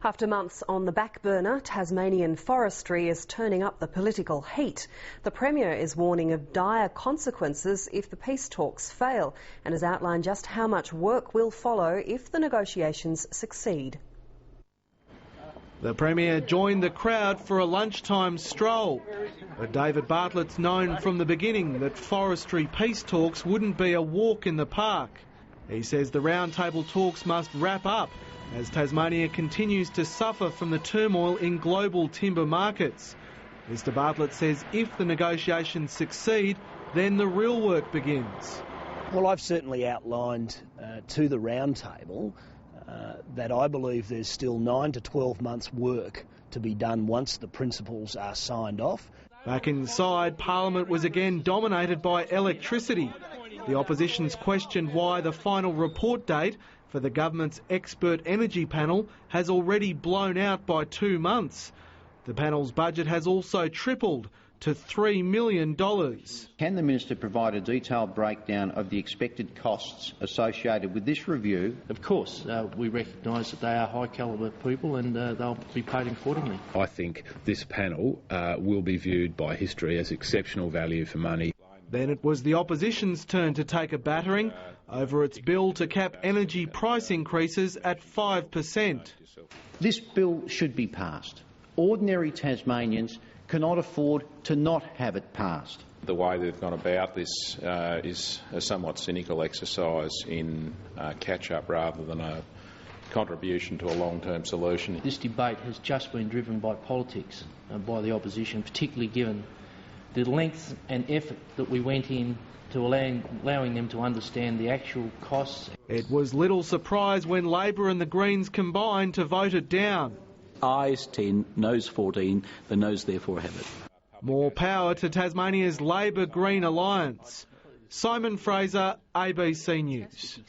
After months on the back burner, Tasmanian forestry is turning up the political heat. The Premier is warning of dire consequences if the peace talks fail and has outlined just how much work will follow if the negotiations succeed. The Premier joined the crowd for a lunchtime stroll, but David Bartlett's known from the beginning that forestry peace talks wouldn't be a walk in the park. He says the roundtable talks must wrap up as Tasmania continues to suffer from the turmoil in global timber markets. Mr Bartlett says if the negotiations succeed, then the real work begins. Well, I've certainly outlined to the roundtable that I believe there's still 9 to 12 months' work to be done once the principles are signed off. Back inside, Parliament was again dominated by electricity. The opposition's questioned why the final report date for the government's expert energy panel has already blown out by 2 months. The panel's budget has also tripled to $3 million. Can the Minister provide a detailed breakdown of the expected costs associated with this review? Of course, we recognise that they are high calibre people and they'll be paid accordingly. I think this panel will be viewed by history as exceptional value for money. Then it was the opposition's turn to take a battering over its bill to cap energy price increases at 5%. This bill should be passed. Ordinary Tasmanians cannot afford to not have it passed. The way they've gone about this is a somewhat cynical exercise in catch-up rather than a contribution to a long-term solution. This debate has just been driven by politics and by the opposition, particularly given the length and effort that we went in to allowing them to understand the actual costs. It was little surprise when Labor and the Greens combined to vote it down. Ayes 10, noes 14, the noes therefore have it. More power to Tasmania's Labor-Green alliance. Simon Fraser, ABC News.